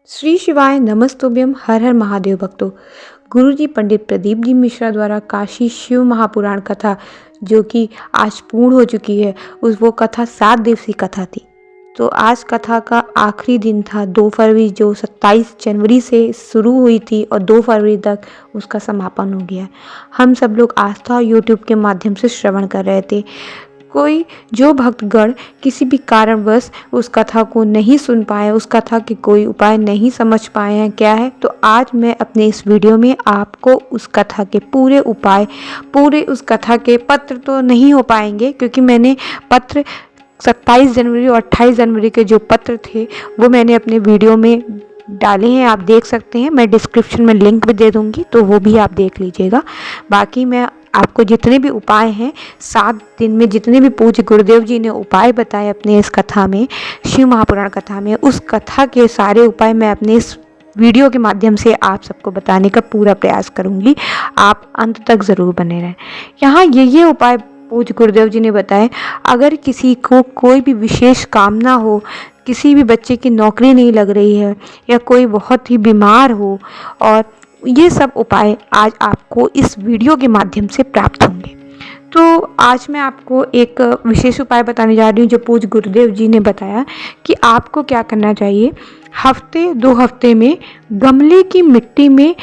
श्री शिवाय नमस्तुभ्यम हर हर महादेव भक्तों। गुरुजी पंडित प्रदीप जी मिश्रा द्वारा काशी शिव महापुराण कथा जो कि आज पूर्ण हो चुकी है, वो कथा 7 दिवसीय कथा थी। तो आज कथा का आखिरी दिन था 2 फरवरी, जो 27 जनवरी से शुरू हुई थी और 2 फरवरी तक उसका समापन हो गया। हम सब लोग आस्था और यूट्यूब के माध्यम से श्रवण कर रहे थे। कोई जो भक्तगण किसी भी कारणवश उस कथा को नहीं सुन पाए, उस कथा के कोई उपाय नहीं समझ पाए हैं क्या है, तो आज मैं अपने इस वीडियो में आपको उस कथा के पूरे उपाय, पूरे उस कथा के पत्र तो नहीं हो पाएंगे क्योंकि मैंने पत्र 27 जनवरी और 28 जनवरी के जो पत्र थे वो मैंने अपने वीडियो में डाले हैं, आप देख सकते हैं। मैं डिस्क्रिप्शन में लिंक भी दे दूंगी तो वो भी आप देख लीजिएगा। बाकी मैं आपको जितने भी उपाय हैं 7 दिन में, जितने भी पूज्य गुरुदेव जी ने उपाय बताए अपने इस कथा में, शिव महापुराण कथा में, उस कथा के सारे उपाय मैं अपने इस वीडियो के माध्यम से आप सबको बताने का पूरा प्रयास करूंगी। आप अंत तक ज़रूर बने रहें। यहाँ ये उपाय पूज्य गुरुदेव जी ने बताए। अगर किसी को कोई भी विशेष कामना हो, किसी भी बच्चे की नौकरी नहीं लग रही है या कोई बहुत ही बीमार हो, और ये सब उपाय आज आपको इस वीडियो के माध्यम से प्राप्त होंगे। तो आज मैं आपको एक विशेष उपाय बताने जा रही हूँ जो पूज्य गुरुदेव जी ने बताया कि आपको क्या करना चाहिए। हफ्ते 2 हफ्ते में गमले की मिट्टी में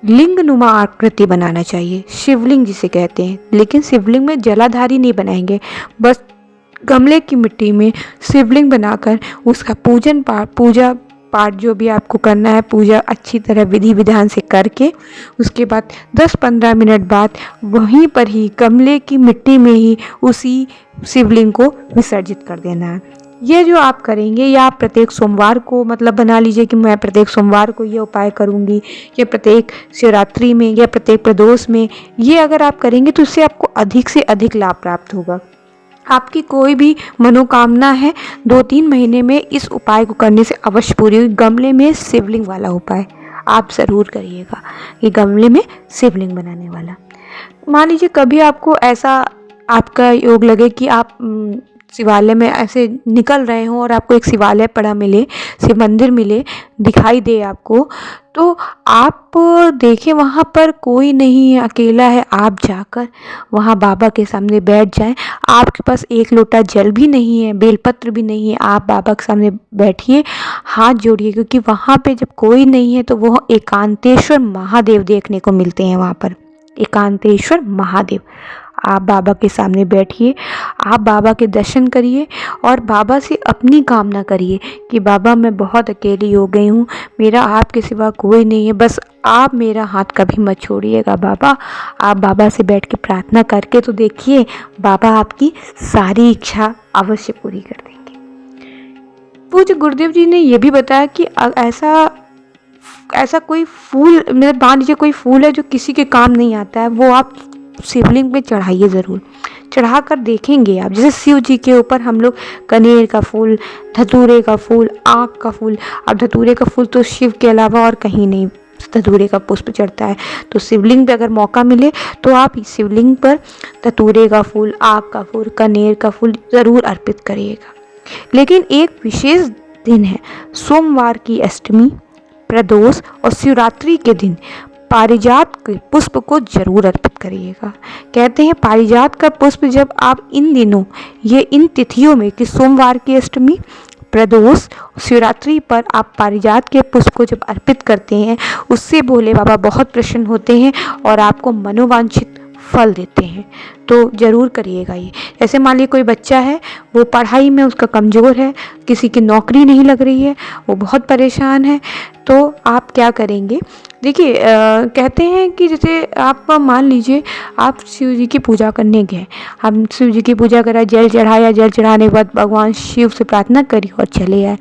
लिंग नुमा आकृति बनाना चाहिए, शिवलिंग जिसे कहते हैं। लेकिन शिवलिंग में जलाधारी नहीं बनाएंगे, बस गमले की मिट्टी में शिवलिंग बनाकर उसका पूजा पाठ जो भी आपको करना है, पूजा अच्छी तरह विधि विधान से करके उसके बाद 10-15 मिनट बाद वहीं पर ही गमले की मिट्टी में ही उसी शिवलिंग को विसर्जित कर देना है। ये जो आप करेंगे या आप प्रत्येक सोमवार को, मतलब बना लीजिए कि मैं प्रत्येक सोमवार को ये उपाय करूँगी, या प्रत्येक शिवरात्रि में या प्रत्येक प्रदोष में, ये अगर आप करेंगे तो इससे आपको अधिक से अधिक लाभ प्राप्त होगा। आपकी कोई भी मनोकामना है 2-3 महीने में इस उपाय को करने से अवश्य पूरी होगी। गमले में शिवलिंग वाला उपाय आप ज़रूर करिएगा, ये गमले में शिवलिंग बनाने वाला। मान लीजिए कभी आपको ऐसा आपका योग लगे कि आप शिवालय में ऐसे निकल रहे हों और आपको एक शिवालय पड़ा मिले, शिव मंदिर मिले, दिखाई दे आपको, तो आप देखें वहाँ पर कोई नहीं है, अकेला है, आप जाकर वहाँ बाबा के सामने बैठ जाएं। आपके पास 1 लोटा जल भी नहीं है, बेलपत्र भी नहीं है, आप बाबा के सामने बैठिए, हाथ जोड़िए, क्योंकि वहाँ पे जब कोई नहीं है तो वो एकांतेश्वर महादेव देखने को मिलते हैं। वहाँ पर एकांतेश्वर महादेव, आप बाबा के सामने बैठिए, आप बाबा के दर्शन करिए और बाबा से अपनी कामना करिए कि बाबा मैं बहुत अकेली हो गई हूँ, मेरा आपके सिवा कोई नहीं है, बस आप मेरा हाथ कभी मत छोड़िएगा बाबा। आप बाबा से बैठ के प्रार्थना करके तो देखिए, बाबा आपकी सारी इच्छा अवश्य पूरी कर देंगे। पूज्य गुरुदेव जी ने यह भी बताया कि ऐसा कोई फूल, मतलब मान लीजिए कोई फूल है जो किसी के काम नहीं आता है, वो आप शिवलिंग पे चढ़ाइए, ज़रूर चढ़ा कर देखेंगे आप। जैसे शिव जी के ऊपर हम लोग कनेर का फूल, धतूरे का फूल, आँख का फूल, अब धतूरे का फूल तो शिव के अलावा और कहीं नहीं धतूरे का पुष्प चढ़ता है, तो शिवलिंग पे अगर मौका मिले तो आप शिवलिंग पर धतूरे का फूल, आँख का फूल, कनेर का फूल ज़रूर अर्पित करिएगा। लेकिन एक विशेष दिन है, सोमवार की अष्टमी, प्रदोष और शिवरात्रि के दिन पारिजात के पुष्प को जरूर अर्पित करिएगा। कहते हैं पारिजात का पुष्प जब आप इन दिनों, ये इन तिथियों में कि सोमवार की अष्टमी, प्रदोष, शिवरात्रि पर आप पारिजात के पुष्प को जब अर्पित करते हैं, उससे भोले बाबा बहुत प्रसन्न होते हैं और आपको मनोवांछित फल देते हैं। तो ज़रूर करिएगा ये। जैसे मान लीजिए कोई बच्चा है, वो पढ़ाई में उसका कमज़ोर है, किसी की नौकरी नहीं लग रही है, वो बहुत परेशान है, तो आप क्या करेंगे। देखिए कहते हैं कि जैसे आप मान लीजिए आप शिव जी की पूजा करने गए, हम शिव जी की पूजा करा, जल चढ़ाया, जल चढ़ाने के बाद भगवान शिव से प्रार्थना करी और चले आए,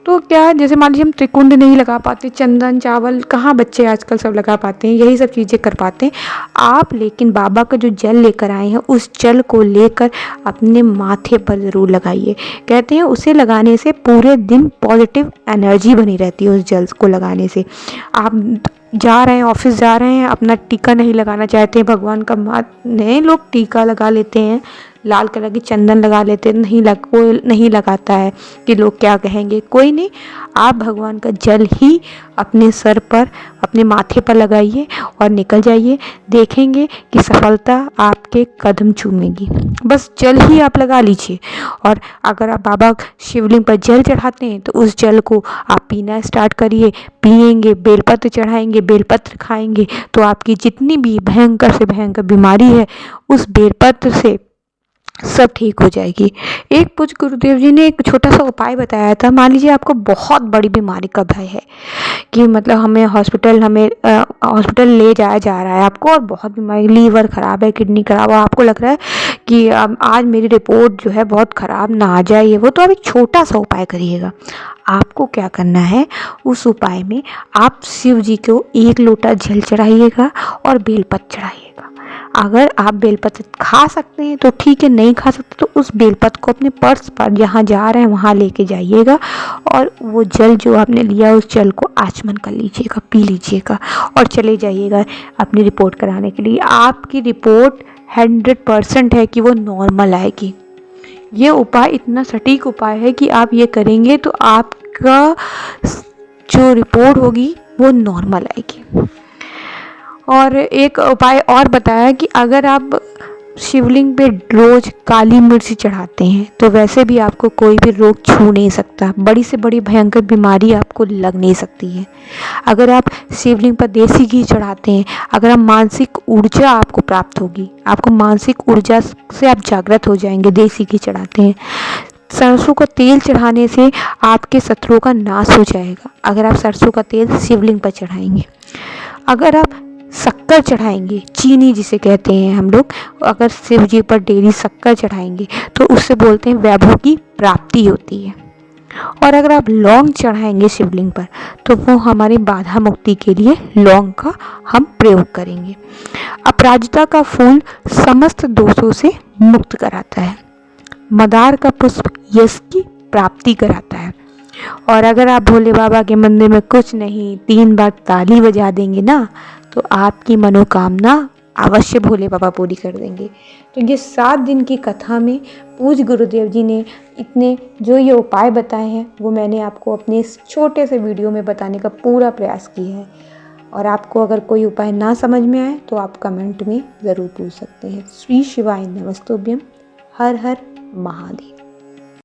तो क्या जैसे मान लीजिए हम त्रिकुंड नहीं लगा पाते, चंदन चावल कहाँ बच्चे आजकल सब लगा पाते हैं, यही सब चीज़ें कर पाते हैं आप। लेकिन बाबा का जो जल लेकर आए हैं, उस जल को लेकर अपने माथे पर ज़रूर लगाइए। कहते हैं उसे लगाने से पूरे दिन पॉजिटिव एनर्जी बनी रहती है। उस जल को लगाने से आप जा रहे हैं, ऑफिस जा रहे हैं, अपना टीका नहीं लगाना चाहते हैं, भगवान का नहीं, लोग टीका लगा लेते हैं, लाल कलर की चंदन लगा लेते हैं, कोई नहीं लगाता है कि लोग क्या कहेंगे, कोई नहीं। आप भगवान का जल ही अपने सर पर, अपने माथे पर लगाइए और निकल जाइए। देखेंगे कि सफलता आपके कदम चूमेगी। बस जल ही आप लगा लीजिए। और अगर आप बाबा शिवलिंग पर जल चढ़ाते हैं तो उस जल को आप पीना स्टार्ट करिए। पिएंगे, बेलपत्र चढ़ाएंगे, बेलपत्र खाएंगे तो आपकी जितनी भी भयंकर से भयंकर बीमारी है उस बेलपत्र से सब ठीक हो जाएगी। एक पूज्य गुरुदेव जी ने एक छोटा सा उपाय बताया था। मान लीजिए आपको बहुत बड़ी बीमारी का भय है कि मतलब हमें हॉस्पिटल ले जाया जा रहा है आपको, और बहुत बीमारी, लीवर ख़राब है, किडनी ख़राब है, आपको लग रहा है कि आज मेरी रिपोर्ट जो है बहुत ख़राब ना आ जाए ये वो, तो आप एक छोटा सा उपाय करिएगा। आपको क्या करना है, उस उपाय में आप शिव जी को 1 लोटा जल चढ़ाइएगा और बेलपत्र चढ़ाइएगा। अगर आप बेलपत्र खा सकते हैं तो ठीक है, नहीं खा सकते तो उस बेलपत्र को अपने पर्स पर जहाँ जा रहे हैं वहाँ लेके जाइएगा और वो जल जो आपने लिया उस जल को आचमन कर लीजिएगा, पी लीजिएगा और चले जाइएगा अपनी रिपोर्ट कराने के लिए। आपकी रिपोर्ट 100% है कि वो नॉर्मल आएगी। ये उपाय इतना सटीक उपाय है कि आप ये करेंगे तो आपका जो रिपोर्ट होगी वो नॉर्मल आएगी। और एक उपाय और बताया कि अगर आप शिवलिंग पे रोज़ काली मिर्च चढ़ाते हैं तो वैसे भी आपको कोई भी रोग छू नहीं सकता, बड़ी से बड़ी भयंकर बीमारी आपको लग नहीं सकती है। अगर आप शिवलिंग पर देसी घी चढ़ाते हैं, अगर आप मानसिक ऊर्जा आपको प्राप्त होगी, आपको मानसिक ऊर्जा से आप जागृत हो जाएंगे देसी घी चढ़ाते हैं। सरसों का तेल चढ़ाने से आपके शत्रुओं का नाश हो जाएगा अगर आप सरसों का तेल शिवलिंग पर चढ़ाएंगे। अगर आप शक्कर चढ़ाएंगे, चीनी जिसे कहते हैं हम लोग, अगर शिव जी पर डेली शक्कर चढ़ाएंगे तो उससे बोलते हैं वैभव की प्राप्ति होती है। और अगर आप लौंग चढ़ाएंगे शिवलिंग पर तो वो हमारी बाधा मुक्ति के लिए लौंग का हम प्रयोग करेंगे। अपराजिता का फूल समस्त दोषों से मुक्त कराता है। मदार का पुष्प यश की प्राप्ति कराता है। और अगर आप भोले बाबा के मंदिर में कुछ नहीं 3 बार ताली बजा देंगे ना तो आपकी मनोकामना अवश्य भोले बाबा पूरी कर देंगे। तो ये 7 दिन की कथा में पूज्य गुरुदेव जी ने इतने जो ये उपाय बताए हैं वो मैंने आपको अपने इस छोटे से वीडियो में बताने का पूरा प्रयास किया है। और आपको अगर कोई उपाय ना समझ में आए तो आप कमेंट में ज़रूर पूछ सकते हैं। श्री शिवाय नमस्तुभ्यम। हर हर महादेव।